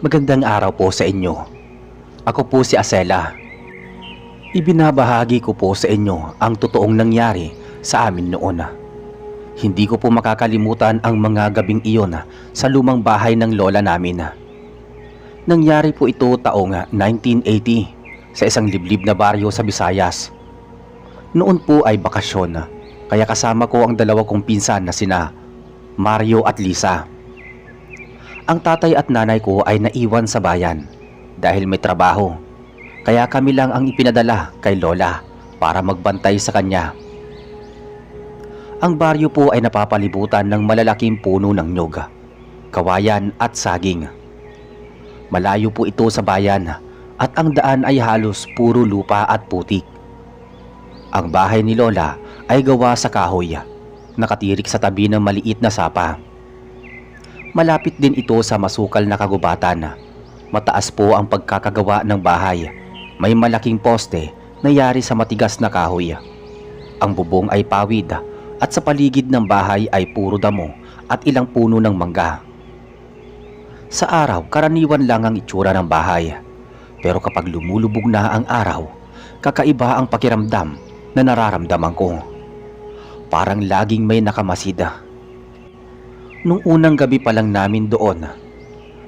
Magandang araw po sa inyo. Ako po si Asela. Ibinabahagi ko po sa inyo ang totoong nangyari sa amin noon. Hindi ko po makakalimutan ang mga gabing iyon sa lumang bahay ng lola namin. Nangyari po ito taong 1980 sa isang liblib na baryo sa Visayas. Noon po ay bakasyon, kaya kasama ko ang dalawa kong pinsan na sina Mario at Lisa. Ang tatay at nanay ko ay naiwan sa bayan dahil may trabaho, kaya kami lang ang ipinadala kay lola para magbantay sa kanya. Ang baryo po ay napapalibutan ng malalaking puno ng nyog, kawayan at saging. Malayo po ito sa bayan at ang daan ay halos puro lupa at putik. Ang bahay ni lola ay gawa sa kahoy, nakatirik sa tabi ng maliit na sapa. Malapit din ito sa masukal na kagubatan. Mataas po ang pagkakagawa ng bahay. May malaking poste na yari sa matigas na kahoy. Ang bubong ay pawid at sa paligid ng bahay ay puro damo at ilang puno ng mangga. Sa araw, karaniwan lang ang itsura ng bahay. Pero kapag lumulubog na ang araw, kakaiba ang pakiramdam na nararamdaman ko. Parang laging may nakamasida. Nung unang gabi pa lang namin doon,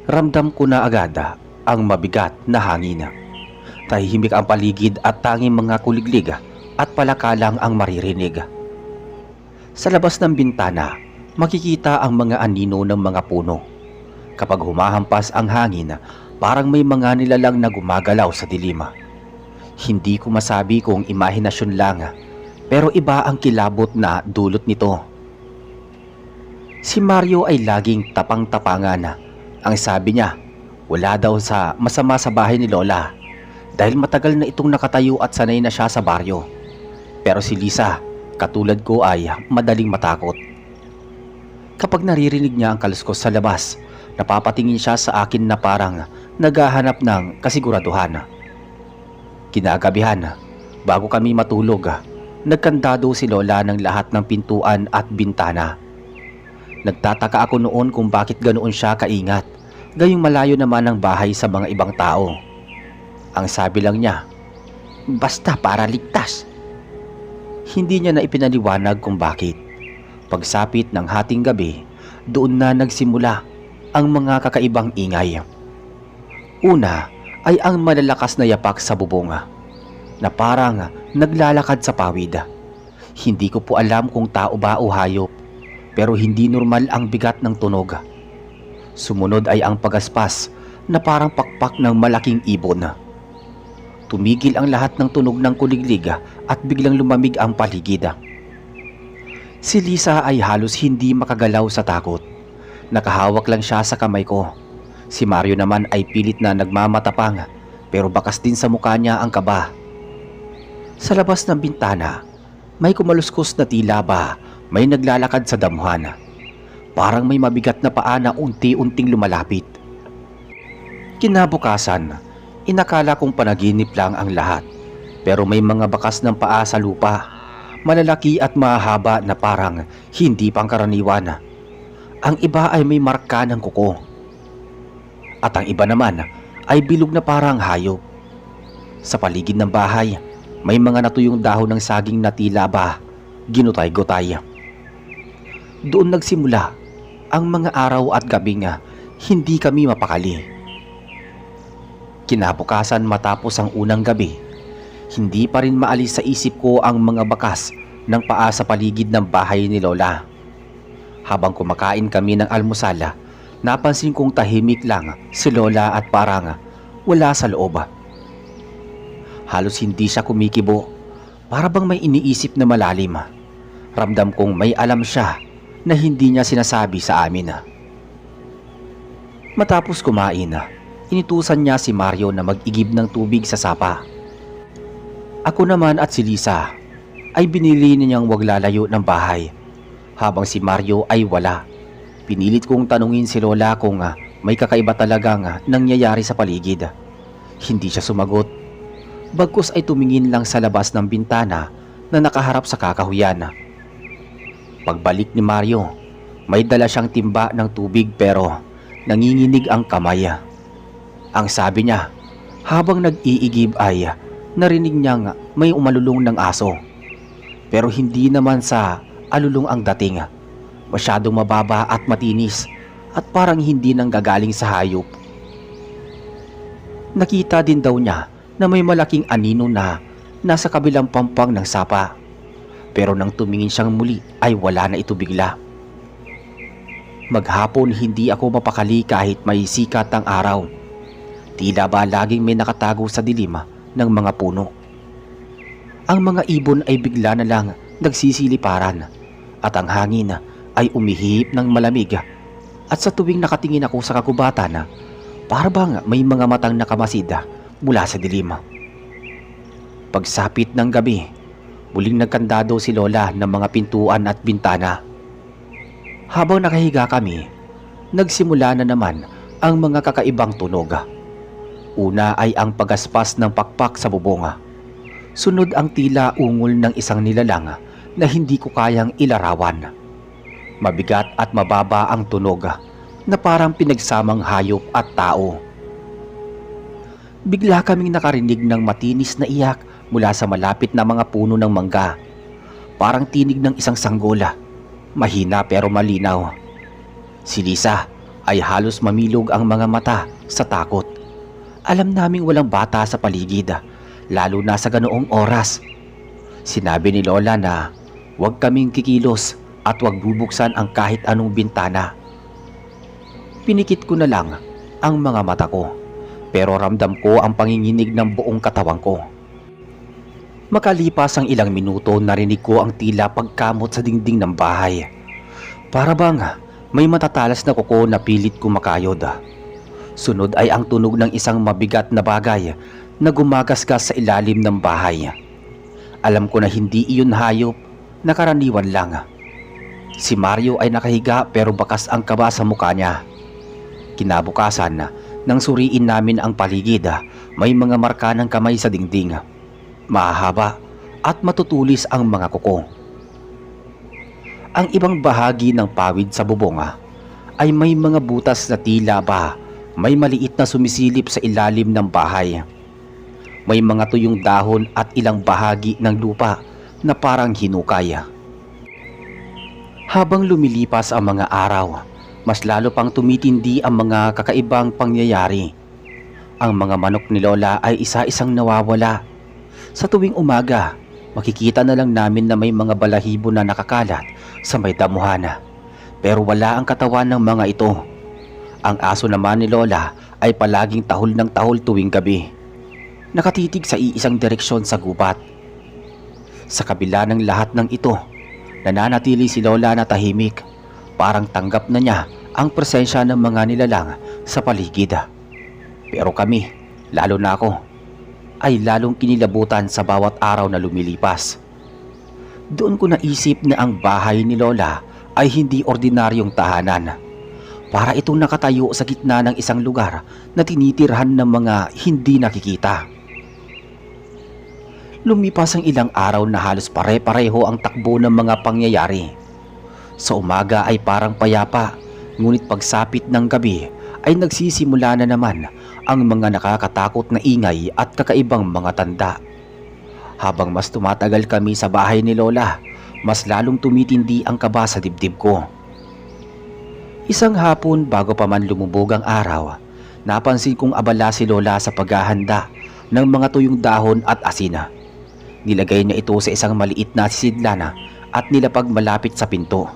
ramdam ko na agad ang mabigat na hangin. Tahimik ang paligid at tanging mga kuliglig at palaka lang ang maririnig. Sa labas ng bintana, makikita ang mga anino ng mga puno. Kapag humahampas ang hangin, parang may mga nilalang na gumagalaw sa dilim. Hindi ko masabi kung imahinasyon lang, pero iba ang kilabot na dulot nito. Si Mario ay laging tapang-tapangan. Ang sabi niya, wala daw sa masama sa bahay ni lola dahil matagal na itong nakatayo at sanay na siya sa baryo. Pero si Lisa, katulad ko, ay madaling matakot. Kapag naririnig niya ang kaluskos sa labas, napapatingin siya sa akin na parang naghahanap ng kasiguraduhan. Kinagabihan, bago kami matulog, nagkandado si lola ng lahat ng pintuan at bintana. Nagtataka ako noon kung bakit ganoon siya kaingat, gayong malayo naman ang bahay sa mga ibang tao. Ang sabi lang niya, basta para ligtas. Hindi niya na ipinaliwanag kung bakit. Pagsapit ng hating gabi, doon na nagsimula ang mga kakaibang ingay. Una ay ang malalakas na yapak sa bubong na parang naglalakad sa pawid. Hindi ko po alam kung tao ba o hayop, pero hindi normal ang bigat ng tunog. Sumunod ay ang pagaspas na parang pakpak ng malaking ibon. Tumigil ang lahat ng tunog ng kuliglig at biglang lumamig ang paligid. Si Lisa ay halos hindi makagalaw sa takot. Nakahawak lang siya sa kamay ko. Si Mario naman ay pilit na nagmamatapang, pero bakas din sa mukha niya ang kaba. Sa labas ng bintana, may kumaluskos na tila ba may naglalakad sa damuhan. Parang may mabigat na paa na unti-unting lumalapit. Kinabukasan, inakala kong panaginip lang ang lahat, pero may mga bakas ng paa sa lupa, malalaki at mahaba na parang hindi pangkaraniwan. Ang iba ay may marka ng kuko, at ang iba naman ay bilog na parang hayop. Sa paligid ng bahay, may mga natuyong dahon ng saging na tila ba ginutay-gutay. Doon nagsimula ang mga araw at gabi nga hindi kami mapakali. Kinabukasan, matapos ang unang gabi, hindi pa rin maalis sa isip ko ang mga bakas ng paa sa paligid ng bahay ni lola. Habang kumakain kami ng almusal, napansin kong tahimik lang si lola at parang wala sa loob. Halos hindi siya kumikibo, para bang may iniisip na malalim. Ramdam kong may alam siya na hindi niya sinasabi sa amin. Matapos kumain, initusan niya si Mario na mag-igib ng tubig sa sapa. Ako naman at si Lisa ay binili niyang wag lalayo ng bahay, habang si Mario ay wala. Pinilit kong tanungin si lola kung may kakaiba talagang nangyayari sa paligid. Hindi siya sumagot. Bagkus ay tumingin lang sa labas ng bintana na nakaharap sa kakahuyan. Pagbalik ni Mario, may dala siyang timba ng tubig pero nanginginig ang kamay. Ang sabi niya, habang nag-iigib ay narinig niyang may umalulong ng aso. Pero hindi naman sa alulong ang dating. Masyadong mababa at matinis at parang hindi nanggagaling sa hayop. Nakita din daw niya na may malaking anino na nasa kabilang pampang ng sapa. Pero nang tumingin siyang muli ay wala na ito bigla. Maghapon hindi ako mapakali kahit may sikat ang araw. Tila ba laging may nakatago sa dilim ng mga puno. Ang mga ibon ay bigla na lang nagsisiliparan at ang hangin ay umihip ng malamig. At sa tuwing nakatingin ako sa kagubatan, para bang may mga matang nakamasid mula sa dilim. Pagsapit ng gabi, muling nagkandado si Lola ng mga pintuan at bintana. Habang nakahiga kami, nagsimula na naman ang mga kakaibang tunog. Una ay ang pagaspas ng pakpak sa bubong. Sunod ang tila ungol ng isang nilalang na hindi ko kayang ilarawan. Mabigat at mababa ang tunog na parang pinagsamang hayop at tao. Bigla kaming nakarinig ng matinis na iyak mula sa malapit na mga puno ng mangga. Parang tinig ng isang sanggola. Mahina pero malinaw. Si Lisa ay halos mamilog ang mga mata sa takot. Alam naming walang bata sa paligid, lalo na sa ganoong oras. Sinabi ni Lola na huwag kaming kikilos at huwag bubuksan ang kahit anong bintana. Pinikit ko na lang ang mga mata ko, pero ramdam ko ang panginginig ng buong katawan ko. Makalipas ang ilang minuto, narinig ko ang tila pagkamot sa dingding ng bahay. Para bang may matatalas na kuko na pilit kumakayod. Sunod ay ang tunog ng isang mabigat na bagay na gumagasgas sa ilalim ng bahay. Alam ko na hindi iyon hayop, na karaniwan lang. Si Mario ay nakahiga pero bakas ang kaba sa mukha niya. Kinabukasan, nang suriin namin ang paligid, may mga marka ng kamay sa dingding. Mahahaba at matutulis ang mga kuko. Ang ibang bahagi ng pawid sa bubong ay may mga butas na tila ba may maliit na sumisilip sa ilalim ng bahay. May mga tuyong dahon at ilang bahagi ng lupa na parang hinukay. Habang lumilipas ang mga araw, mas lalo pang tumitindi ang mga kakaibang pangyayari. Ang mga manok ni Lola ay isa-isang nawawala. Sa tuwing umaga, makikita na lang namin na may mga balahibo na nakakalat sa may damuhan. Pero wala ang katawan ng mga ito. Ang aso naman ni Lola ay palaging tahol ng tahol tuwing gabi. Nakatitig sa iisang direksyon sa gubat. Sa kabila ng lahat ng ito, nananatili si Lola na tahimik. Parang tanggap na niya ang presensya ng mga nilalang sa paligid. Pero kami, lalo na ako, ay lalong kinilabutan sa bawat araw na lumilipas. Doon ko naisip na ang bahay ni Lola ay hindi ordinaryong tahanan. Para itong nakatayo sa gitna ng isang lugar na tinitirhan ng mga hindi nakikita. Lumipas ang ilang araw na halos pare-pareho ang takbo ng mga pangyayari. Sa umaga ay parang payapa, ngunit pagsapit ng gabi ay nagsisimula na naman ang mga nakakatakot na ingay at kakaibang mga tanda. Habang mas tumatagal kami sa bahay ni Lola, mas lalong tumitindi ang kaba sa dibdib ko. Isang hapon bago pa man lumubog ang araw, napansin kong abala si Lola sa paghahanda ng mga tuyong dahon at asina. Nilagay niya ito sa isang maliit na sisidlana at nilapag malapit sa pinto.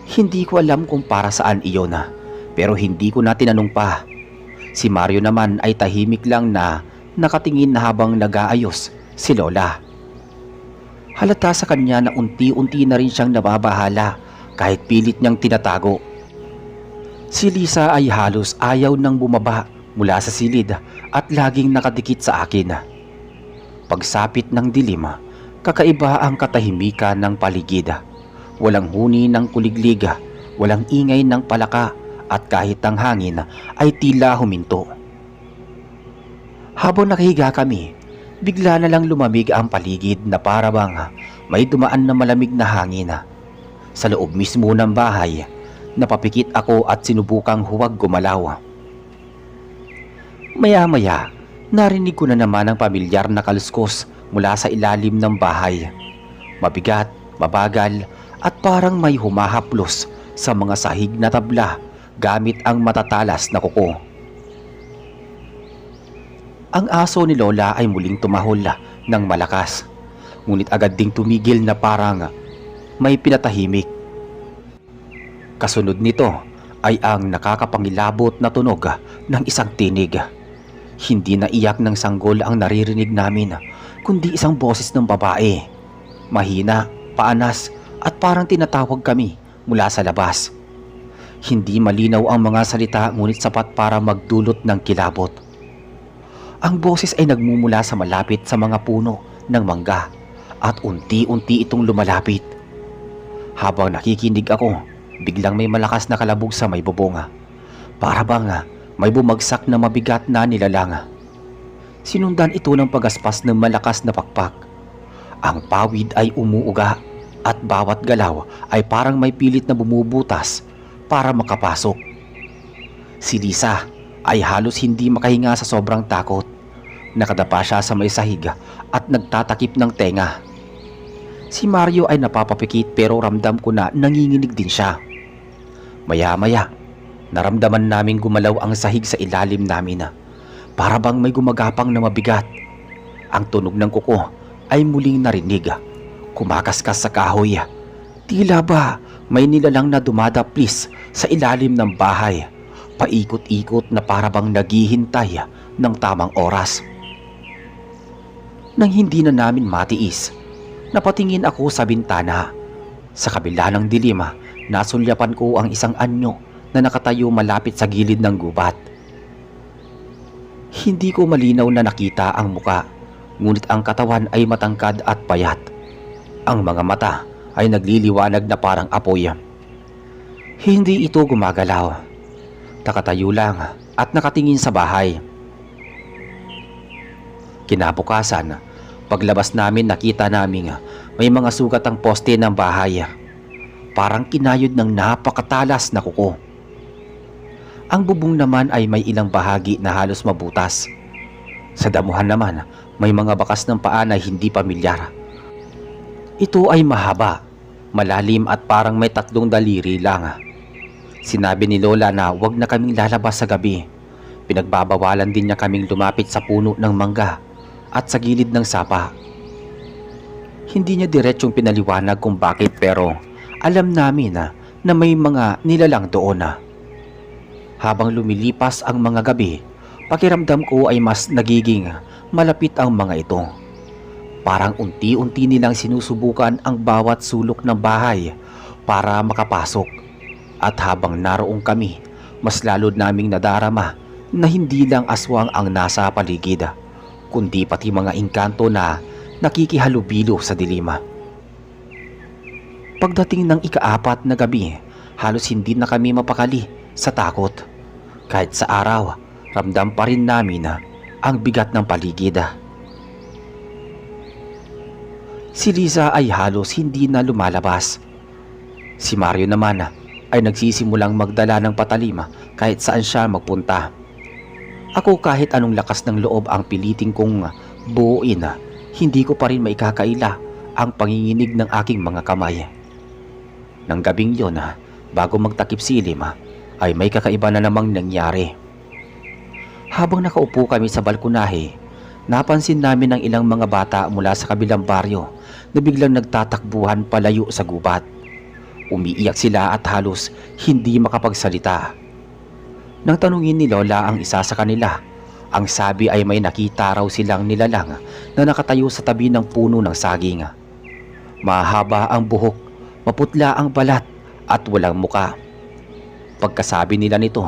Hindi ko alam kung para saan iyon, pero hindi ko na tinanong pa. Si Mario naman ay tahimik lang na nakatingin na habang nag-aayos si Lola. Halata sa kanya na unti-unti na rin siyang nababahala kahit pilit niyang tinatago. Si Lisa ay halos ayaw nang bumaba mula sa silid at laging nakadikit sa akin. Pagsapit ng dilim, kakaiba ang katahimikan ng paligid. Walang huni ng kuliglig, walang ingay ng palaka at kahit ang hangin ay tila huminto. Habang nakahiga kami, bigla na lang lumamig ang paligid na para bang may dumaan na malamig na hangin. Sa loob mismo ng bahay, napapikit ako at sinubukang huwag gumalaw. Maya-maya, narinig ko na naman ang pamilyar na kaluskos mula sa ilalim ng bahay. Mabigat, mabagal, at parang may humahaplos sa mga sahig na tabla gamit ang matatalas na kuko. Ang aso ni Lola ay muling tumahol ng malakas, ngunit agad ding tumigil na parang may pinatahimik. Kasunod nito ay ang nakakapangilabot na tunog ng isang tinig. Hindi na iyak ng sanggol ang naririnig namin, kundi isang boses ng babae. Mahina, paanas at parang tinatawag kami mula sa labas. Hindi malinaw ang mga salita ngunit sapat para magdulot ng kilabot. Ang boses ay nagmumula sa malapit sa mga puno ng mangga at unti-unti itong lumalapit. Habang nakikinig ako, biglang may malakas na kalabog sa may bubonga. Para bang may bumagsak na mabigat na nilalang. Sinundan ito ng pagaspas ng malakas na pakpak. Ang pawid ay umuuga at bawat galaw ay parang may pilit na bumubutas para makapasok. Si Lisa ay halos hindi makahinga sa sobrang takot. Nakadapa siya sa may sahig at nagtatakip ng tenga. Si Mario ay napapapikit pero ramdam ko na nanginginig din siya. Maya-maya, naramdaman naming gumalaw ang sahig sa ilalim namin. Para bang may gumagapang na mabigat. Ang tunog ng kuko ay muling narinig. Kumakaskas sa kahoy. Tila ba may nilalang na dumadaplis sa ilalim ng bahay, paikot-ikot na para bang naghihintay ng tamang oras. Nang hindi na namin matiis, napatingin ako sa bintana. Sa kabila ng dilim, nasulyapan ko ang isang anyo na nakatayo malapit sa gilid ng gubat. Hindi ko malinaw na nakita ang muka, ngunit ang katawan ay matangkad at payat. Ang mga mata ay nagliliwanag na parang apoy. Hindi ito gumagalaw. Nakatayo lang at nakatingin sa bahay. Kinabukasan, paglabas namin nakita namin may mga sugat ang poste ng bahay. Parang kinayod ng napakatalas na kuko. Ang bubong naman ay may ilang bahagi na halos mabutas. Sa damuhan naman, may mga bakas ng paa na hindi pamilyar. Ito ay mahaba, malalim at parang may 3 daliri lang. Sinabi ni Lola na huwag na kaming lalabas sa gabi. Pinagbabawalan din niya kaming lumapit sa puno ng mangga at sa gilid ng sapa. Hindi niya diretsyong pinaliwanag kung bakit pero alam namin na may mga nilalang doon. Habang lumilipas ang mga gabi, pakiramdam ko ay mas nagiging malapit ang mga ito. Parang unti-unti nilang sinusubukan ang bawat sulok ng bahay para makapasok. At habang naroong kami, mas lalo naming nadarama na hindi lang aswang ang nasa paligid, kundi pati mga engkanto na nakikihalubilo sa dilima. Pagdating ng ika-4 na gabi, halos hindi na kami mapakali sa takot. Kahit sa araw, ramdam pa rin namin ang bigat ng paligid. Si Liza ay halos hindi na lumalabas. Si Mario naman ay nagsisimulang magdala ng patalim kahit saan siya magpunta. Ako kahit anong lakas ng loob ang piliting kong buuin, hindi ko pa rin maikakaila ang panginginig ng aking mga kamay. Nang gabing yon, bago magtakip silim, ay may kakaiba na namang nangyari. Habang nakaupo kami sa balkonahe, napansin namin ang ilang mga bata mula sa kabilang baryo na biglang nagtatakbuhan palayo sa gubat. Umiiyak sila at halos hindi makapagsalita. Nang tanungin ni Lola ang isa sa kanila, ang sabi ay may nakita raw silang nilalang na nakatayo sa tabi ng puno ng saging. Mahaba ang buhok, maputla ang balat at walang muka. Pagkasabi nila nito,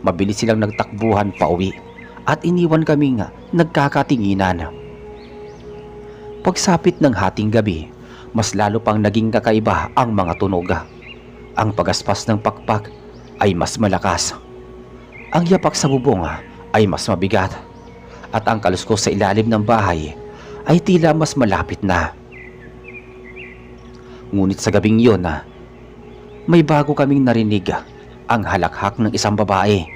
mabilis silang nagtakbuhan pauwi at iniwan kaming nagkakatinginan. Pagsapit ng hating gabi, mas lalo pang naging kakaiba ang mga tunog. Ang pagaspas ng pakpak ay mas malakas. Ang yapak sa bubong ay mas mabigat. At ang kaluskos sa ilalim ng bahay ay tila mas malapit na. Ngunit sa gabing yun, may bago kaming narinig, ang halakhak ng isang babae.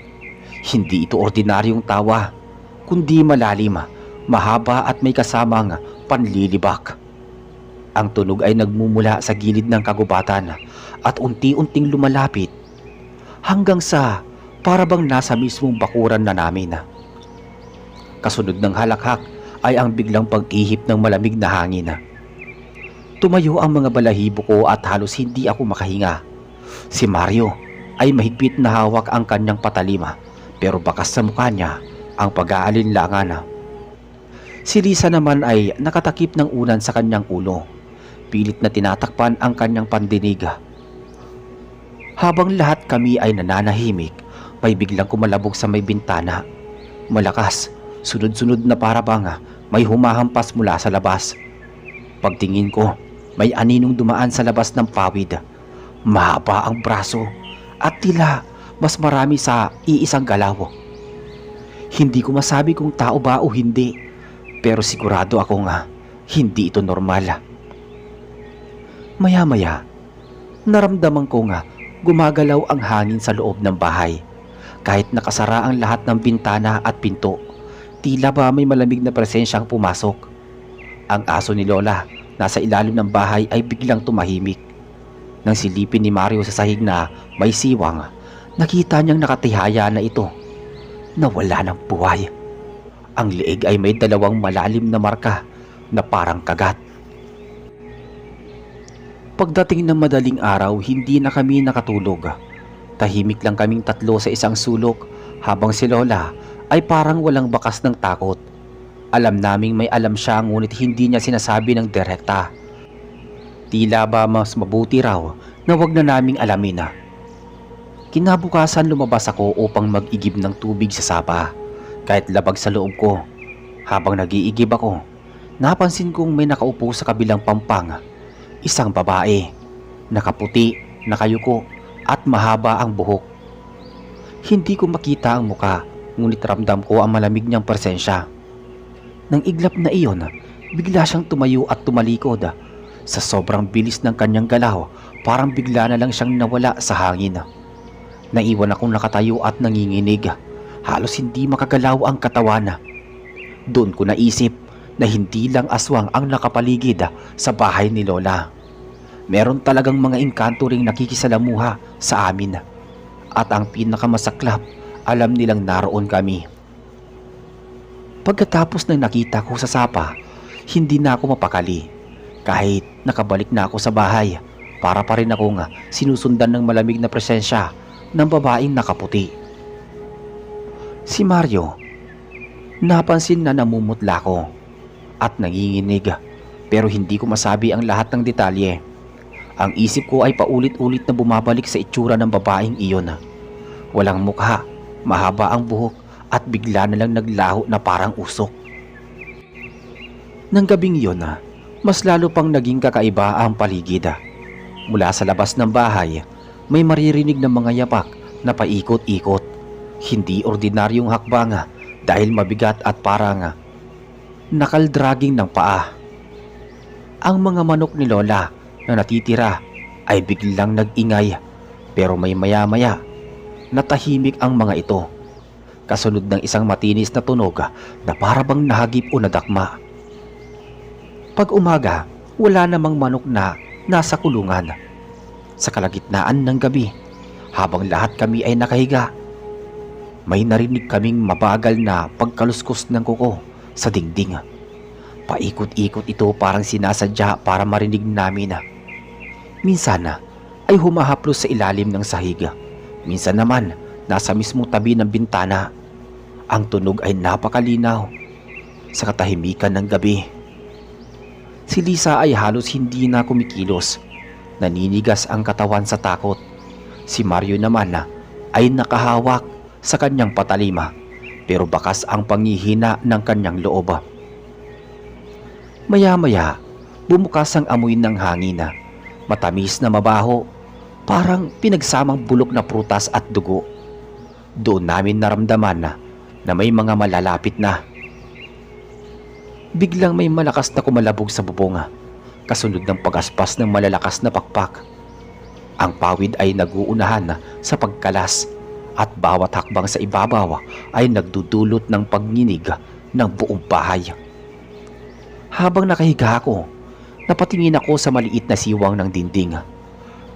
Hindi ito ordinaryong tawa, kundi malalim, mahaba at may kasamang panlilibak. Ang tunog ay nagmumula sa gilid ng kagubatan at unti-unting lumalapit hanggang sa para bang nasa mismong bakuran na namin. Kasunod ng halakhak ay ang biglang pag-ihip ng malamig na hangin. Tumayo ang mga balahibo ko at halos hindi ako makahinga. Si Mario ay mahigpit na hawak ang kanyang patalima pero bakas sa mukha niya ang pag-aalinlangan. Si Lisa naman ay nakatakip ng unan sa kanyang ulo. Pilit na tinatakpan ang kanyang pandinig. Habang lahat kami ay nananahimik, may biglang kumalabog sa may bintana. Malakas, sunod-sunod na para bang may humahampas mula sa labas. Pagtingin ko, may aninong dumaan sa labas ng pawid. Mahaba ang braso at tila mas marami sa iisang galaw. Hindi ko masabi kung tao ba o hindi, pero sigurado ako nga hindi ito normal. Maya-maya, naramdaman ko nga gumagalaw ang hangin sa loob ng bahay. Kahit nakasara ang lahat ng bintana at pinto, tila ba may malamig na presensyang pumasok. Ang aso ni Lola nasa ilalim ng bahay ay biglang tumahimik. Nang silipin ni Mario sa sahig na may siwang, nakita niyang nakatihaya na ito. Nawala ng buhay. Ang leeg ay may dalawang malalim na marka na parang kagat. Pagdating ng madaling araw, hindi na kami nakatulog. Tahimik lang kaming tatlo sa isang sulok habang si Lola ay parang walang bakas ng takot. Alam naming may alam siya ngunit hindi niya sinasabi ng direkta. Tila ba mas mabuti raw na wag na naming alamin. Kinabukasan lumabas ako upang mag-igib ng tubig sa sapa. Kahit labag sa loob ko, habang nag-iigib ako, napansin kong may nakaupo sa kabilang pampang. Isang babae, nakaputi, nakayuko at mahaba ang buhok. Hindi ko makita ang muka, ngunit ramdam ko ang malamig niyang presensya. Nang iglap na iyon, bigla siyang tumayo at tumalikod. Sa sobrang bilis ng kanyang galaw, parang bigla na lang siyang nawala sa hangin. Naiwan akong nakatayo at nanginginig. Halos hindi makagalaw ang katawan. Doon ko naisip na hindi lang aswang ang nakapaligid sa bahay ni Lola. Meron talagang mga engkanto ring nakikisalamuha sa amin. At ang pinakamasaklap, alam nilang naroon kami. Pagkatapos ng nakita ko sa sapa, hindi na ako mapakali. Kahit nakabalik na ako sa bahay, para pa rin akong sinusundan ng malamig na presensya ng babaeng nakaputi. Si Mario, napansin na namumutla ko at nanginginig, pero hindi ko masabi ang lahat ng detalye. Ang isip ko ay paulit-ulit na bumabalik sa itsura ng babaeng iyon. Walang mukha, mahaba ang buhok at bigla na lang naglaho na parang usok. Nang gabing iyon, mas lalo pang naging kakaiba ang paligid. Mula sa labas ng bahay, may maririnig ng mga yapak na paikot-ikot. Hindi ordinaryong hakbang dahil mabigat at parang nakaldraging ng paa. Ang mga manok ni Lola na natitira ay biglang nag-ingay, pero may maya-maya natahimik ang mga ito. Kasunod ng isang matinis na tunog na para bang nahagip o nadakma. Pag umaga, wala namang manok na nasa kulungan. Sa kalagitnaan ng gabi, habang lahat kami ay nakahiga, may narinig kaming mabagal na pagkaluskos ng kuko sa dingding. Paikot-ikot ito parang sinasadya para marinig namin. Minsan ay humahaplos sa ilalim ng sahig. Minsan naman nasa mismo tabi ng bintana. Ang tunog ay napakalinaw sa katahimikan ng gabi. Si Lisa ay halos hindi na kumikilos. Naninigas ang katawan sa takot. Si Mario naman ay nakahawak sa kanyang patalima, pero bakas ang panghihina ng kanyang loob. Maya-maya, bumukas ang amoy ng hangin. Matamis na mabaho, parang pinagsamang bulok na prutas at dugo. Doon namin naramdaman na may mga malalapit na. Biglang may malakas na kumalabog sa bubong, kasunod ng pagaspas ng malalakas na pakpak. Ang pawid ay naguunahan sa pagkalas at bawat hakbang sa ibabaw ay nagdudulot ng pagninig ng buong bahay. Habang nakahiga ako, napatingin ako sa maliit na siwang ng dingding.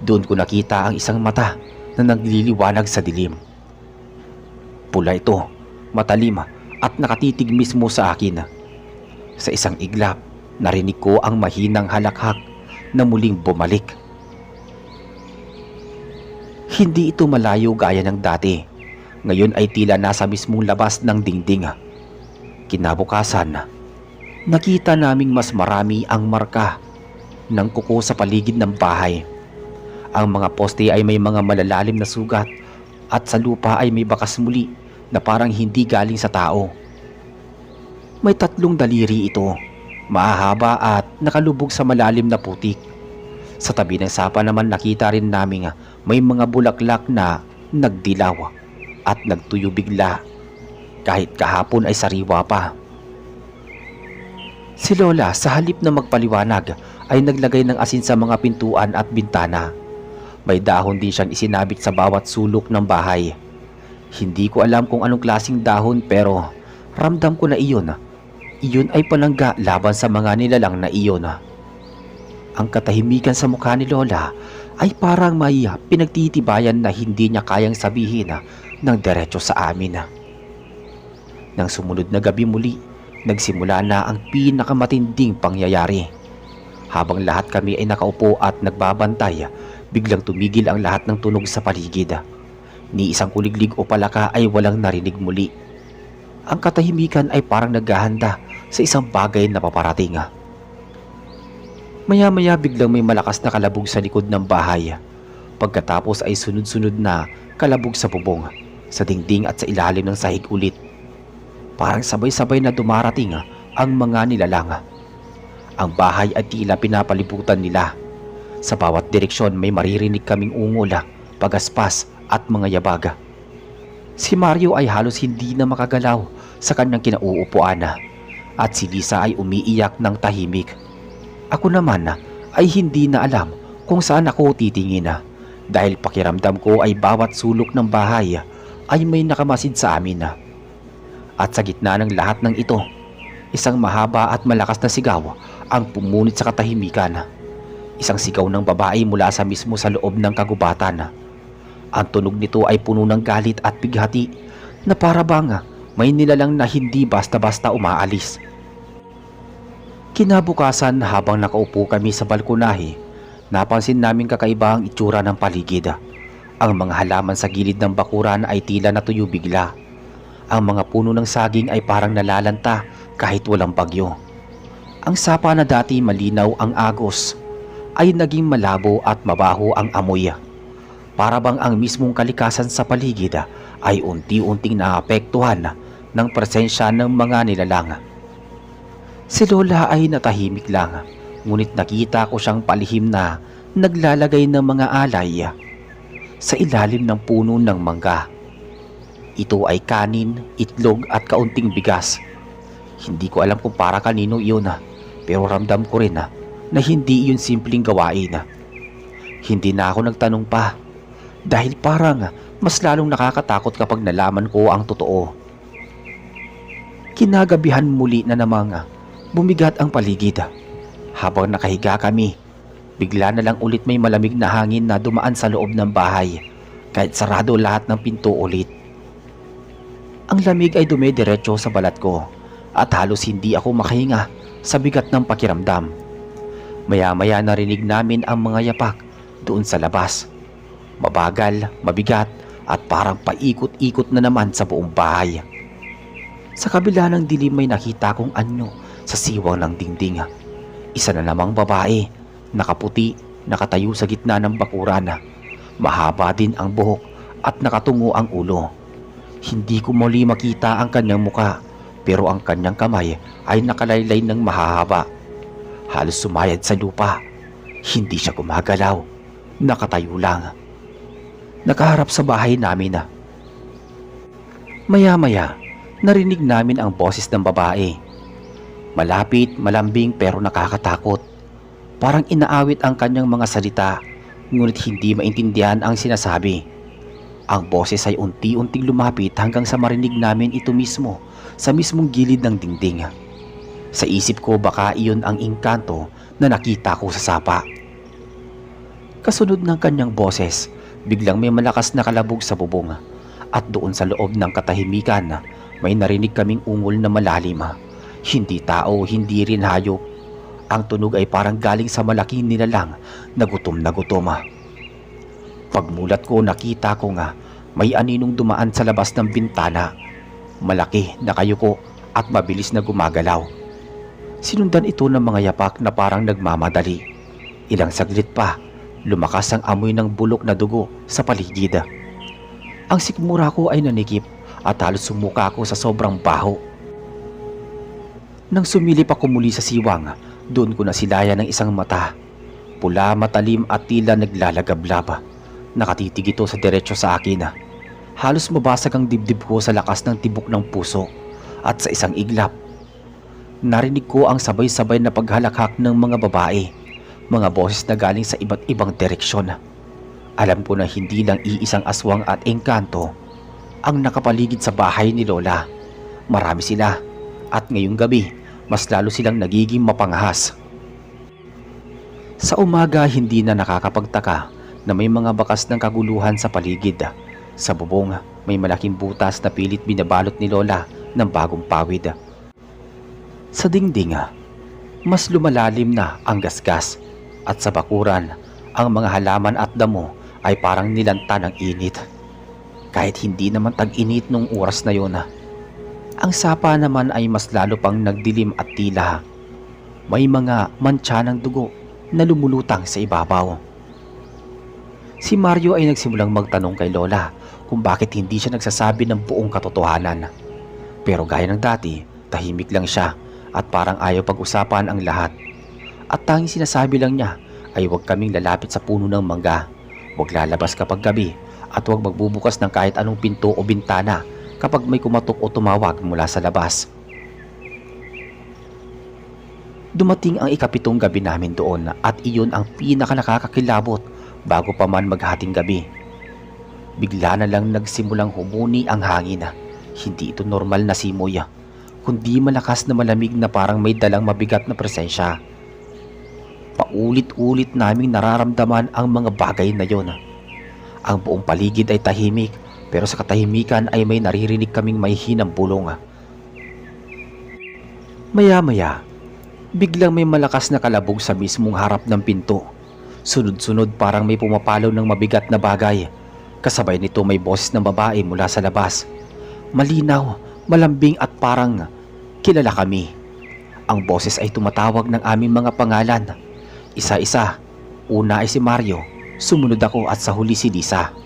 Doon ko nakita ang isang mata na nagliliwanag sa dilim. Pula ito, matalim at nakatitig mismo sa akin. Sa isang iglap, narinig ko ang mahinang halakhak na muling bumalik. Hindi ito malayo gaya ng dati. Ngayon ay tila nasa mismong labas ng dingding. Kinabukasan, nakita naming mas marami ang marka ng kuko sa paligid ng bahay. Ang mga poste ay may mga malalalim na sugat at sa lupa ay may bakas muli na parang hindi galing sa tao. May 3 daliri ito, mahahaba at nakalubog sa malalim na putik. Sa tabi ng sapa naman nakita rin namin may mga bulaklak na nagdilaw at nagtuyo bigla. Kahit kahapon ay sariwa pa. Si Lola sa halip na magpaliwanag ay naglagay ng asin sa mga pintuan at bintana. May dahon din siyang isinabit sa bawat sulok ng bahay. Hindi ko alam kung anong klaseng dahon pero ramdam ko na iyon ay panangga laban sa mga nilalang na iyon. Ang katahimikan sa mukha ni Lola ay parang may pinagtitibayan na hindi niya kayang sabihin ng diretso sa amin. Nang sumunod na gabi muli, nagsimula na ang pinakamatinding pangyayari. Habang lahat kami ay nakaupo at nagbabantay, biglang tumigil ang lahat ng tunog sa paligid. Ni isang kuliglig o palaka ay walang narinig muli. Ang katahimikan ay parang naghahanda sa isang bagay na paparating. Maya-maya biglang may malakas na kalabog sa likod ng bahay. Pagkatapos ay sunod-sunod na kalabog sa bubong, sa dingding at sa ilalim ng sahig ulit. Parang sabay-sabay na dumarating ang mga nilalang. Ang bahay ay tila pinapalibutan nila. Sa bawat direksyon may maririnig kaming ungol, pagaspas at mga yabaga. Si Mario ay halos hindi na makagalaw sa kanyang kinauupuan at si Lisa ay umiiyak ng tahimik. Ako naman ay hindi na alam kung saan ako titingin dahil pakiramdam ko ay bawat sulok ng bahay ay may nakamasid sa amin. At sa gitna ng lahat ng ito, isang mahaba at malakas na sigaw ang pumunit sa katahimikan. Isang sigaw ng babae mula sa mismo sa loob ng kagubatan. Ang tunog nito ay puno ng galit at bighati na para bang may nilalang na hindi basta-basta umaalis. Kinabukasan habang nakaupo kami sa balkonahe, napansin namin kakaiba ang itsura ng paligid. Ang mga halaman sa gilid ng bakuran ay tila natuyo bigla. Ang mga puno ng saging ay parang nalalanta kahit walang bagyo. Ang sapa na dati malinaw ang agos ay naging malabo at mabaho ang amoy. Para bang ang mismong kalikasan sa paligid ay unti-unting naapektuhan ng presensya ng mga nilalang. Si Lola ay natahimik lang, ngunit nakita ko siyang palihim na naglalagay ng mga alay sa ilalim ng puno ng mangga. Ito ay kanin, itlog at kaunting bigas. Hindi ko alam kung para kanino iyon pero ramdam ko rin na hindi iyon simpleng gawain. Hindi na ako nagtanong pa dahil parang mas lalong nakakatakot kapag nalaman ko ang totoo. Kinagabihan muli na namang bumigat ang paligid. Habang nakahiga kami, bigla na lang ulit may malamig na hangin na dumaan sa loob ng bahay kahit sarado lahat ng pinto ulit. Ang lamig ay dumidiretso sa balat ko at halos hindi ako makahinga sa bigat ng pakiramdam. Maya-maya narinig namin ang mga yapak doon sa labas. Mabagal, mabigat at parang paikot-ikot na naman sa buong bahay. Sa kabila ng dilim may nakita kong anyo sa siwang ng dingding. Isa na namang babae, nakaputi, nakatayo sa gitna ng bakuran. Mahaba din ang buhok at nakatungo ang ulo. Hindi ko muli makita ang kanyang muka pero ang kanyang kamay ay nakalaylay ng mahahaba. Halos sumayad sa lupa. Hindi siya gumagalaw. Nakatayo lang. Nakaharap sa bahay namin. Maya-maya, narinig namin ang boses ng babae. Malapit, malambing pero nakakatakot. Parang inaawit ang kanyang mga salita, ngunit hindi maintindihan ang sinasabi. Ang boses ay unti-unting lumapit hanggang sa marinig namin ito mismo sa mismong gilid ng dingding. Sa isip ko baka iyon ang engkanto na nakita ko sa sapa. Kasunod ng kanyang boses, biglang may malakas na kalabog sa bubong at doon sa loob ng katahimikan may narinig kaming ungol na malalim. Hindi tao, hindi rin hayop. Ang tunog ay parang galing sa malaking nilalang na gutom na gutom. Pagmulat ko nakita ko nga may aninong dumaan sa labas ng bintana. Malaki, nakayuko at mabilis na gumagalaw. Sinundan ito ng mga yapak na parang nagmamadali. Ilang saglit pa, lumakas ang amoy ng bulok na dugo sa paligid. Ang sikmura ko ay nanikip at halos sumuka ako sa sobrang baho. Nang sumilip ako muli sa siwang, doon ko nasilaya ng isang mata. Pula, matalim at tila naglalagablab. Nakatitig ito sa diretso sa akin. Halos mabasag ang dibdib ko sa lakas ng tibok ng puso. At sa isang iglap, narinig ko ang sabay-sabay na paghalakhak ng mga babae. Mga boses na galing sa iba't ibang direksyon. Alam ko na hindi lang iisang aswang at engkanto ang nakapaligid sa bahay ni Lola. Marami sila at ngayong gabi mas lalo silang nagiging mapangahas. Sa umaga hindi na nakakapagtaka na may mga bakas ng kaguluhan sa paligid. Sa bubong may malaking butas na pilit binabalot ni Lola ng bagong pawid. Sa dingding mas lumalalim na ang gasgas at sa bakuran ang mga halaman at damo ay parang nilanta ng init. Kahit hindi naman tag-init nung oras na yun. Ang sapa naman ay mas lalo pang nagdilim at tila may mga mantsa ng dugo na lumulutang sa ibabaw. Si Mario ay nagsimulang magtanong kay Lola kung bakit hindi siya nagsasabi ng buong katotohanan. Pero gaya ng dati, tahimik lang siya at parang ayaw pag-usapan ang lahat. At tanging sinasabi lang niya ay huwag kaming lalapit sa puno ng mangga, huwag lalabas kapag gabi at huwag magbubukas ng kahit anong pinto o bintana kapag may kumatok o tumawag mula sa labas. Dumating ang ikapitong gabi namin doon at iyon ang pinaka nakakakilabot bago pa man maghating gabi. Bigla na lang nagsimulang humuni ang hangin. Hindi ito normal na simoy, kundi malakas na malamig na parang may dalang mabigat na presensya. Paulit-ulit naming nararamdaman ang mga bagay na yon. Ang buong paligid ay tahimik, pero sa katahimikan ay may naririnig kaming may hinang bulong. Maya-maya, biglang may malakas na kalabog sa mismong harap ng pinto. Sunod-sunod parang may pumapalaw ng mabigat na bagay. Kasabay nito may boses ng babae mula sa labas. Malinaw, malambing at parang kilala kami. Ang boses ay tumatawag ng aming mga pangalan. Isa-isa. Una ay si Mario, sumunod ako at sa huli si Lisa.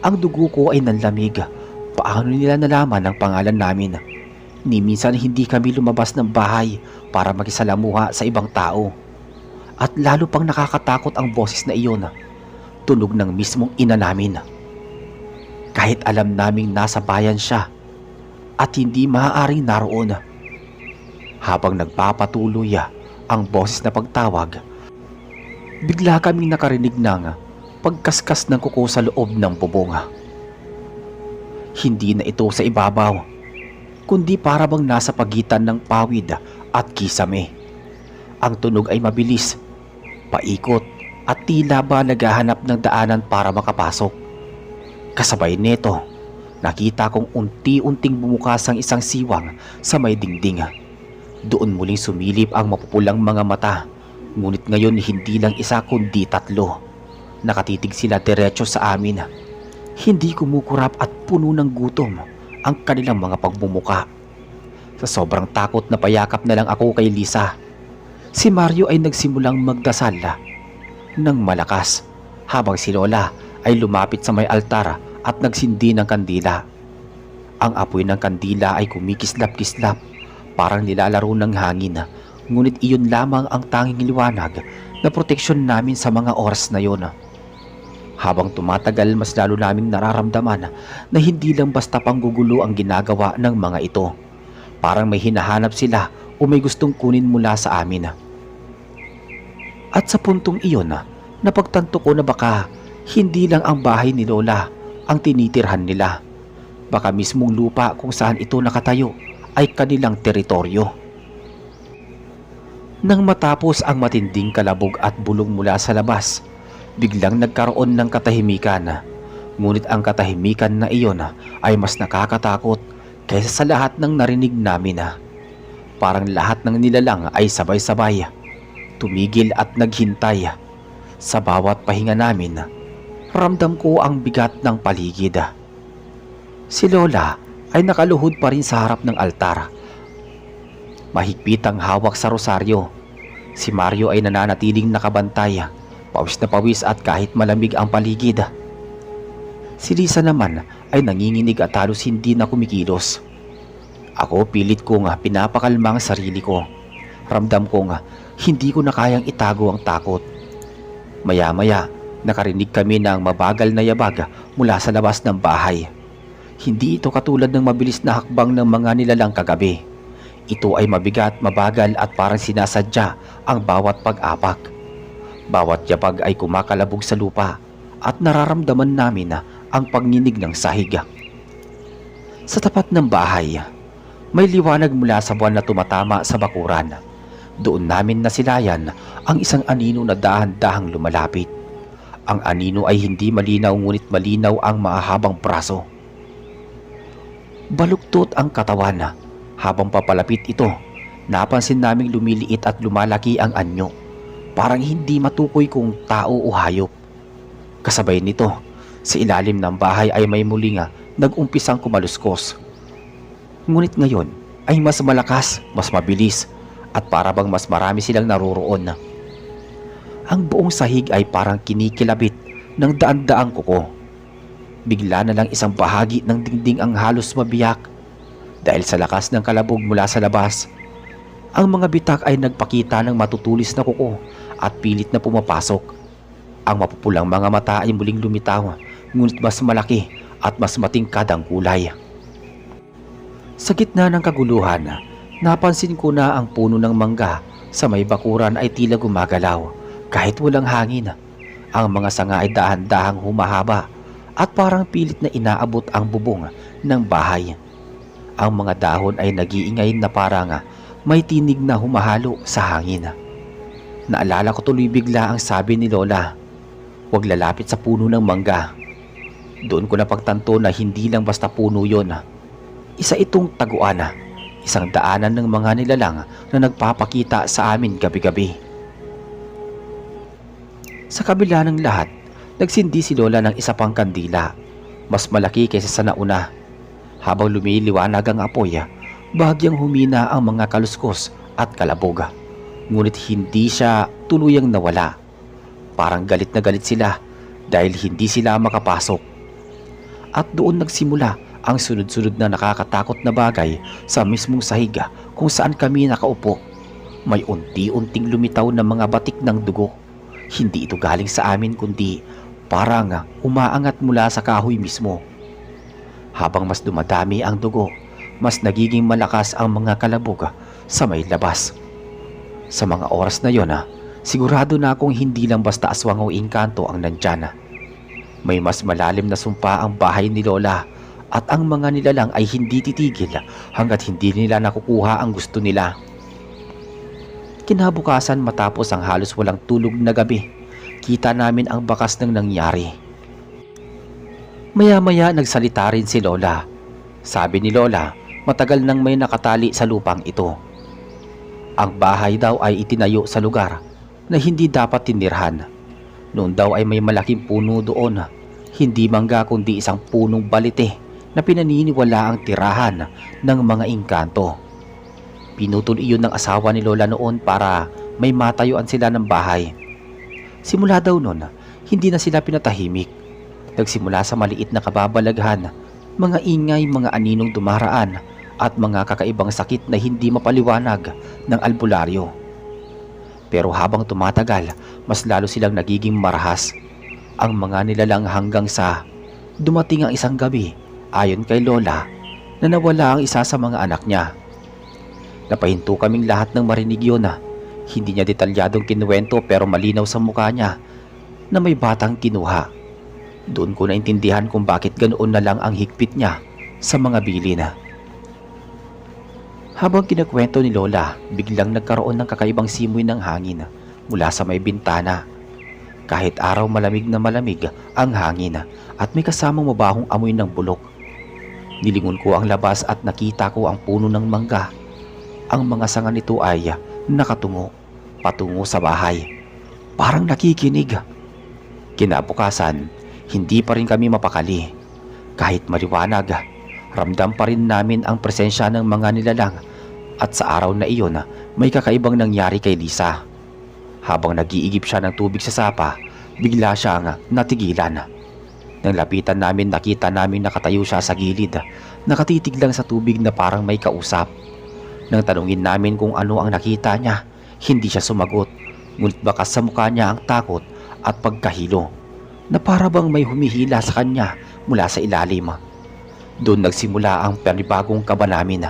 Ang dugo ko ay nanlamig. Paano nila nalaman ang pangalan namin? Ni minsan hindi kami lumabas ng bahay para makisalamuha sa ibang tao. At lalo pang nakakatakot ang boses na iyon. Tunog ng mismong ina namin. Kahit alam naming nasa bayan siya at hindi maaaring naroon. Habang nagpapatuloy ang boses na pagtawag, bigla kaming nakarinig ng pagkaskas ng kuko sa loob ng bubong. Hindi na ito sa ibabaw, kundi para bang nasa pagitan ng pawid at kisame. Ang tunog ay mabilis, paikot at tila ba naghahanap ng daanan para makapasok. Kasabay nito, nakita kong unti-unting bumukas ang isang siwang sa may dingding. Doon muling sumilip ang mapupulang mga mata, ngunit ngayon hindi lang isa kundi tatlo. Nakatitig sila diretso sa amin. Hindi kumukurap at puno ng gutom ang kanilang mga pagmumuka. Sa sobrang takot na payakap na lang ako kay Lisa. Si Mario ay nagsimulang magdasal ng malakas habang si Lola ay lumapit sa may altar at nagsindi ng kandila. Ang apoy ng kandila ay kumikislap-kislap, parang nilalaro ng hangin, ngunit iyon lamang ang tanging liwanag na proteksyon namin sa mga oras na yon. Habang tumatagal, mas lalo naming nararamdaman na hindi lang basta panggugulo ang ginagawa ng mga ito. Parang may hinahanap sila o may gustong kunin mula sa amin. At sa puntong iyon, napagtanto ko na baka Hindi lang ang bahay ni Lola ang tinitirhan nila. Baka mismong lupa kung saan ito nakatayo ay kanilang teritoryo. Nang matapos ang matinding kalabog at bulong mula sa labas, biglang nagkaroon ng katahimikan. Ngunit ang katahimikan na iyon ay mas nakakatakot kaysa sa lahat ng narinig namin. Parang lahat ng nilalang ay sabay-sabay tumigil at naghintay. Sa bawat pahinga namin, ramdam ko ang bigat ng paligid. Si Lola ay nakaluhod pa rin sa harap ng altar. Mahigpit ang hawak sa rosaryo. Si Mario ay nananatiling nakabantay, pawis na pawis at kahit malamig ang paligid. Si Lisa naman ay nanginginig at halos hindi na kumikilos. Ako pilit kong pinapakalma ang sarili ko. Ramdam kong hindi ko na kayang itago ang takot. Maya-maya, nakarinig kami ng mabagal na yabag mula sa labas ng bahay. Hindi ito katulad ng mabilis na hakbang ng mga nilalang kagabi. Ito ay mabigat, mabagal at parang sinasadya ang bawat pag-apak. Bawat yabag ay kumakalabog sa lupa at nararamdaman namin ang pagninig ng sahig. Sa tapat ng bahay, may liwanag mula sa buwan na tumatama sa bakuran. Doon namin nasilayan ang isang anino na dahan-dahang lumalapit. Ang anino ay hindi malinaw ngunit malinaw ang mahahabang braso. Baluktot ang katawan. Habang papalapit ito, napansin naming lumiliit at lumalaki ang anyo. Parang hindi matukoy kung tao o hayop. Kasabay nito, sa ilalim ng bahay ay may muling nag-umpisang kumaluskos. Ngunit ngayon ay mas malakas, mas mabilis at para bang mas marami silang naroroon. Ang buong sahig ay parang kinikilabit ng daan-daang kuko. Bigla na lang isang bahagi ng dingding ang halos mabiyak. Dahil sa lakas ng kalabog mula sa labas, ang mga bitak ay nagpakita ng matutulis na kuko at pilit na pumapasok. Ang mapupulang mga mata ay muling lumitaw, ngunit mas malaki at mas matingkad ang kulay. Sa gitna ng kaguluhan, napansin ko na ang puno ng mangga sa may bakuran ay tila gumagalaw kahit walang hangin. Ang mga sanga ay dahan-dahang humahaba at parang pilit na inaabot ang bubong ng bahay. Ang mga dahon ay nag-iingay na parang may tinig na humahalo sa hangin. Naalala ko tuloy bigla ang sabi ni Lola, "Huwag lalapit sa puno ng mangga." Doon ko napagtanto na hindi lang basta puno yon. Isa itong taguan, isang daanan ng mga nilalang na nagpapakita sa amin gabi-gabi. Sa kabila ng lahat, nagsindi si Lola ng isa pang kandila, mas malaki kaysa sa nauna. Habang lumiliwanag ang apoy, bahagyang humina ang mga kaluskos at kalabog. Ngunit hindi siya tuluyang nawala. Parang galit na galit sila dahil hindi sila makapasok. At doon nagsimula ang sunod-sunod na nakakatakot na bagay sa mismong sahig kung saan kami nakaupo. May unti-unting lumitaw na mga batik ng dugo. Hindi ito galing sa amin kundi parang umaangat mula sa kahoy mismo. Habang mas dumadami ang dugo, mas nagiging malakas ang mga kalabog sa may labas. Sa mga oras na yon, sigurado na akong hindi lang basta aswang o engkanto ang nandyan. May mas malalim na sumpa ang bahay ni Lola at ang mga nilalang ay hindi titigil hanggat hindi nila nakukuha ang gusto nila. Kinabukasan matapos ang halos walang tulog na gabi, kita namin ang bakas ng nangyari. Maya-maya nagsalita rin si Lola. Sabi ni Lola, matagal nang may nakatali sa lupang ito. Ang bahay daw ay itinayo sa lugar na hindi dapat tinirhan. Noon daw ay may malaking puno doon, hindi mangga kundi isang punong balite na pinaniniwala ang tirahan ng mga engkanto. Pinutol iyon ng asawa ni Lola noon para may matayuan sila ng bahay. Simula daw noon, hindi na sila pinatahimik. Nagsimula sa maliit na kababalaghan, mga ingay, mga aninong dumaraan at mga kakaibang sakit na hindi mapaliwanag ng albularyo. Pero habang tumatagal, mas lalo silang nagiging marahas ang mga nilalang hanggang sa dumating ang isang gabi, ayon kay Lola, na nawala ang isa sa mga anak niya. Napahinto kaming lahat ng marinig yun. Hindi niya detalyadong kinuwento pero malinaw sa mukha niya na may batang kinuha. Doon ko naintindihan kung bakit ganoon na lang ang higpit niya sa mga bilin. Habang kinakwento ni Lola, biglang nagkaroon ng kakaibang simoy ng hangin mula sa may bintana. Kahit araw malamig na malamig ang hangin at may kasamang mabahong amoy ng bulok. Nilingon ko ang labas at nakita ko ang puno ng mangga. Ang mga sanga nito ay nakatungo patungo sa bahay. Parang nakikinig. Kinabukasan, hindi pa rin kami mapakali. Kahit maliwanag, ramdam pa rin namin ang presensya ng mga nilalang at sa araw na iyon may kakaibang nangyari kay Lisa. Habang nag-iigib siya ng tubig sa sapa, bigla siyang natigilan. Nang lapitan namin, nakita namin nakatayo siya sa gilid, nakatitig lang sa tubig na parang may kausap. Nang tanungin namin kung ano ang nakita niya, hindi siya sumagot, ngunit bakas sa mukha niya ang takot at pagkahilo na para bang may humihila sa kanya mula sa ilalim. Doon nagsimula ang panibagong kaba namin.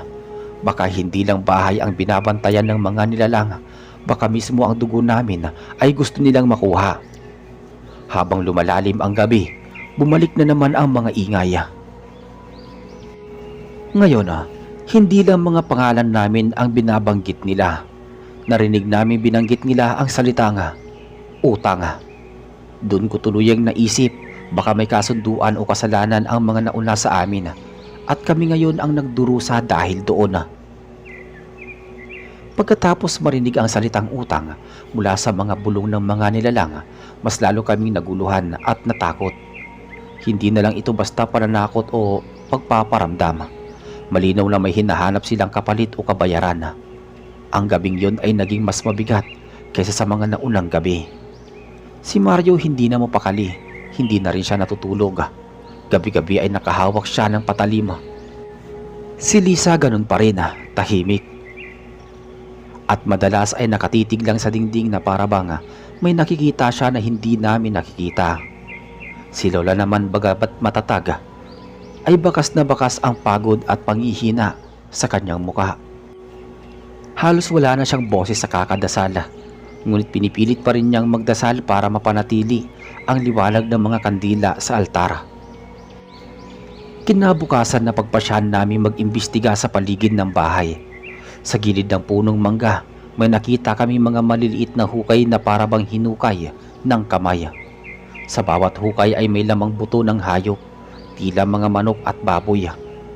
Baka hindi lang bahay ang binabantayan ng mga nilalang, baka mismo ang dugo namin ay gusto nilang makuha. Habang lumalalim ang gabi, bumalik na naman ang mga ingay. Ngayon, hindi lang mga pangalan namin ang binabanggit nila. Narinig namin binanggit nila ang salitang utang. Doon ko tuluyang naisip, baka may kasunduan o kasalanan ang mga nauna sa amin at kami ngayon ang nagdurusa dahil doon. Pagkatapos marinig ang salitang utang mula sa mga bulong ng mga nilalang, mas lalo kaming naguluhan at natakot. Hindi na lang ito basta pananakot o pagpaparamdam. Malinaw na may hinahanap silang kapalit o kabayaran. Ang gabing yon ay naging mas mabigat kaysa sa mga naunang gabi. Si Mario hindi na mapakali, hindi na rin siya natutulog. Gabi-gabi ay nakahawak siya ng patalim. Si Lisa ganun pa rin, tahimik. At madalas ay nakatitig lang sa dingding na para bang may nakikita siya na hindi namin nakikita. Si Lola naman bagamat matatag, ay bakas na bakas ang pagod at panghihina sa kanyang muka. Halos wala na siyang boses sa kakadasal, ngunit pinipilit pa rin niyang magdasal para mapanatili ang liwanag ng mga kandila sa altar. Kinabukasan na pagpasyahan namin mag-imbestiga sa paligid ng bahay. Sa gilid ng punong mangga, may nakita kami mga maliliit na hukay na para bang hinukay ng kamay. Sa bawat hukay ay may lamang buto ng hayop, tila mga manok at baboy.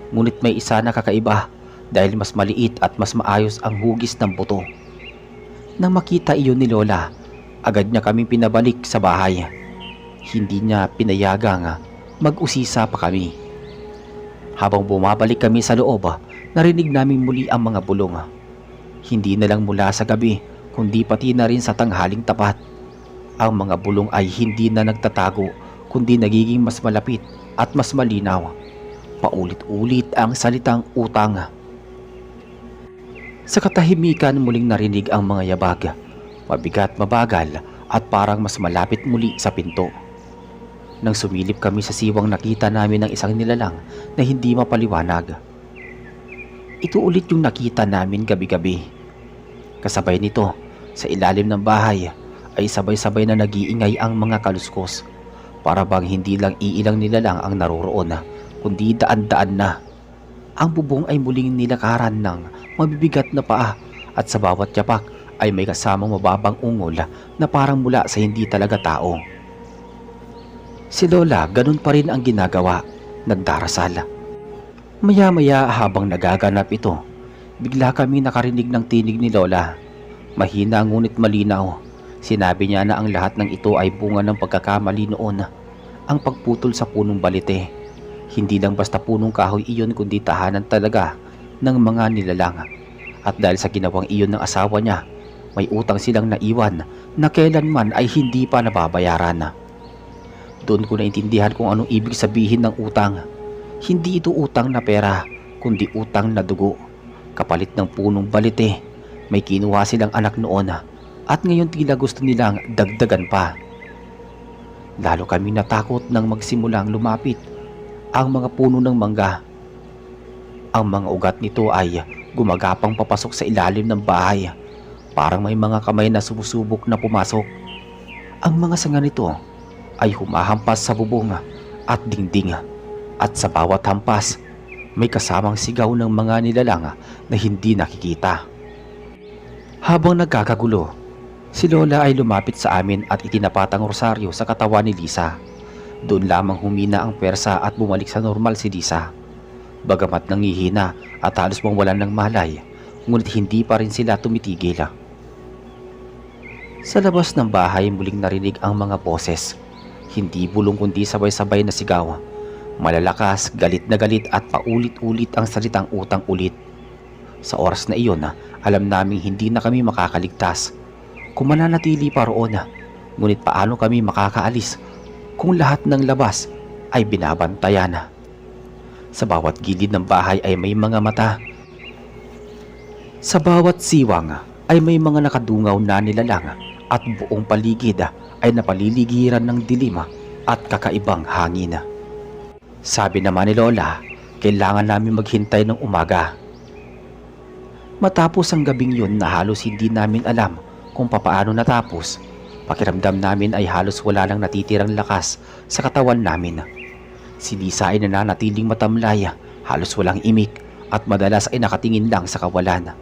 Ngunit may isa na kakaiba dahil mas maliit at mas maayos ang hugis ng buto. Nang makita iyon ni Lola, agad niya kaming pinabalik sa bahay. Hindi niya pinayagang mag-usisa pa kami. Habang bumabalik kami sa loob, narinig namin muli ang mga bulong. Hindi na lang mula sa gabi, kundi pati na rin sa tanghaling tapat. Ang mga bulong ay hindi na nagtatago, kundi nagiging mas malapit at mas malinaw. Paulit-ulit ang salitang utang. Sa katahimikan muling narinig ang mga yabag, mabigat, mabagal at parang mas malapit muli sa pinto. Nang sumilip kami sa siwang, nakita namin ang isang nilalang na hindi mapaliwanag. Ito ulit yung nakita namin gabi-gabi. Kasabay nito, sa ilalim ng bahay ay sabay-sabay na nag-iingay ang mga kaluskos. Para bang hindi lang iilang nilalang ang naroroon, kundi daan-daan na. Ang bubong ay muling nilakaran ng mabibigat na paa at sa bawat yapak ay may kasamang mababang ungol na parang mula sa hindi talaga tao. Si Lola ganun pa rin ang ginagawa, nagdarasal. Maya-maya habang nagaganap ito, bigla kami nakarinig ng tinig ni Lola. Mahina ngunit malinaw. Sinabi niya na ang lahat ng ito ay bunga ng pagkakamali noon, ang pagputol sa punong balite. Hindi lang basta punong kahoy iyon kundi tahanan talaga ng mga nilalang. At dahil sa ginawang iyon ng asawa niya, may utang silang naiwan na kailanman ay hindi pa nababayaran. Doon ko naintindihan kung anong ibig sabihin ng utang. Hindi ito utang na pera, kundi utang na dugo. Kapalit ng punong balite, may kinuha silang anak noon at ngayon tila gusto nilang dagdagan pa. Lalo kami natakot nang magsimulang lumapit ang mga puno ng mangga. Ang mga ugat nito ay gumagapang papasok sa ilalim ng bahay. Parang may mga kamay na sumusubok na pumasok. Ang mga sanga nito ay humahampas sa bubong at dingding, at sa bawat hampas may kasamang sigaw ng mga nilalang na hindi nakikita. Habang nagkakagulo, si Lola ay lumapit sa amin at itinapat ang rosaryo sa katawan ni Lisa. Doon lamang humina ang pwersa at bumalik sa normal si Lisa. Bagamat nangihina at halos mawalan ng malay, ngunit hindi pa rin sila tumitigil. Sa labas ng bahay muling narinig ang mga boses. Hindi bulong kundi sabay-sabay na sigaw. Malalakas, galit na galit at paulit-ulit ang salitang utang ulit. Sa oras na iyon, alam naming hindi na kami makakaligtas. Kung mananatili pa roon, ngunit paano kami makakaalis kung lahat ng labas ay binabantayan? Sa bawat gilid ng bahay ay may mga mata. Sa bawat siwang ay may mga nakadungaw na nilalang at buong paligid ay napaliligiran ng dilim at kakaibang hangin. Sabi naman ni Lola, kailangan namin maghintay ng umaga. Matapos ang gabing yun na halos hindi namin alam kung papaano natapos, pakiramdam namin ay halos wala lang natitirang lakas sa katawan namin. Si Lisa ay nananatiling matamlay, halos walang imik at madalas ay nakatingin lang sa kawalan.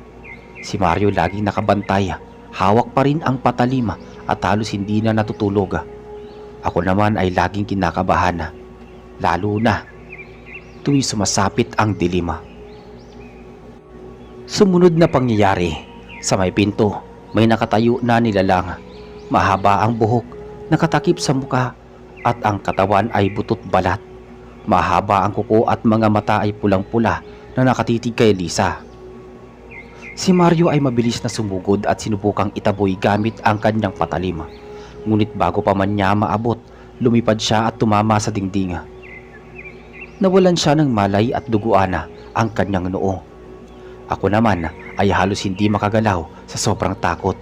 Si Mario laging nakabantay, hawak pa rin ang patalim at halos hindi na natutulog. Ako naman ay laging kinakabahan, lalo na tuwing sumasapit ang dilim. Sumunod na pangyayari, sa may pinto may nakatayo na nilalang. Mahaba ang buhok, nakatakip sa muka at ang katawan ay butot balat. Mahaba ang kuko at mga mata ay pulang-pula na nakatitig kay Lisa. Si Mario ay mabilis na sumugod at sinubukang itaboy gamit ang kanyang patalim. Ngunit bago pa man niya maabot, lumipad siya at tumama sa dingding. Nawalan siya ng malay at duguan ang kanyang noo. Ako naman ay halos hindi makagalaw sa sobrang takot.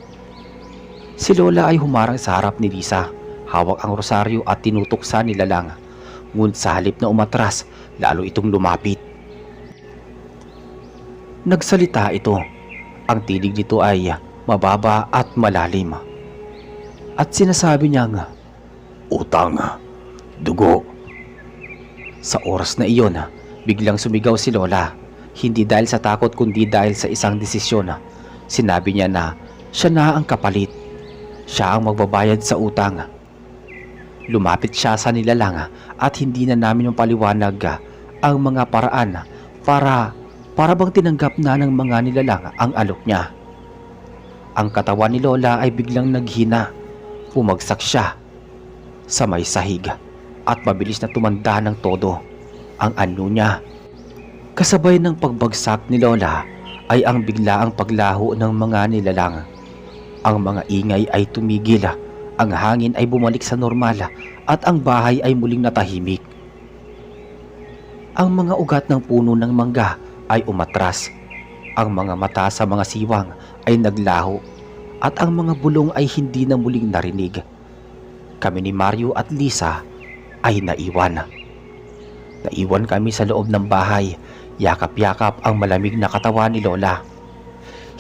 Si Lola ay humarang sa harap ni Lisa, hawak ang rosaryo at tinutok sa nilalang. Ngunit sa halip na umatras, lalo itong lumapit. Nagsalita ito. Ang tinig nito ay mababa at malalim. At sinasabi niyang, "Utang, dugo." Sa oras na iyon, biglang sumigaw si Lola. Hindi dahil sa takot kundi dahil sa isang desisyon. Sinabi niya na siya na ang kapalit. Siya ang magbabayad sa utang. Lumapit siya sa nilalang at hindi na namin mapaliwanag ang mga paraan para bang tinanggap na ng mga nilalang ang alok niya. Ang katawan ni Lola ay biglang naghina. Bumagsak siya sa may sahig at mabilis na tumanda ng todo ang anyo niya. Kasabay ng pagbagsak ni Lola ay ang biglaang paglaho ng mga nilalang. Ang mga ingay ay tumigil, ang hangin ay bumalik sa normal at ang bahay ay muling natahimik. Ang mga ugat ng puno ng mangga ay umatras. Ang mga mata sa mga siwang ay naglaho at ang mga bulong ay hindi na muling narinig. Kami ni Mario at Lisa ay naiwan. Naiwan kami sa loob ng bahay. Yakap-yakap ang malamig na katawan ni Lola.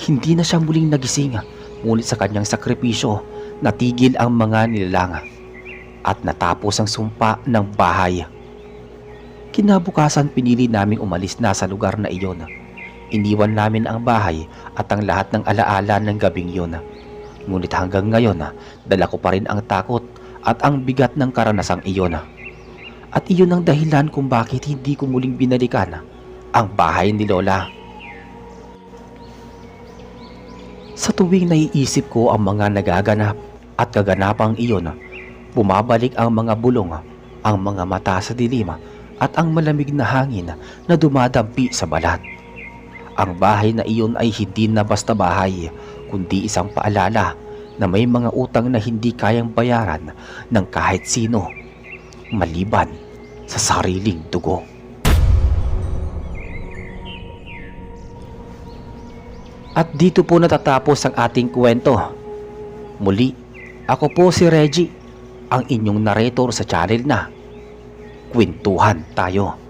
Hindi na siya muling nagising, ngunit sa kanyang sakripisyo, natigil ang mga nilalang at natapos ang sumpa ng bahay. Kinabukasan pinili naming umalis na sa lugar na iyon. Iniwan namin ang bahay at ang lahat ng alaala ng gabing yun. Ngunit hanggang ngayon, dala ko pa rin ang takot at ang bigat ng karanasang iyon. At iyon ang dahilan kung bakit hindi ko muling binalikan ang bahay ni Lola. Sa tuwing naiisip ko ang mga nagaganap at kaganapang iyon, bumabalik ang mga bulong, ang mga mata sa dilim at ang malamig na hangin na dumadampi sa balat. Ang bahay na iyon ay hindi na basta bahay, kundi isang paalala na may mga utang na hindi kayang bayaran ng kahit sino, maliban sa sariling dugo. At dito po natatapos ang ating kwento. Muli, ako po si Reggie, ang inyong narrator sa channel na Kwentuhan Tayo.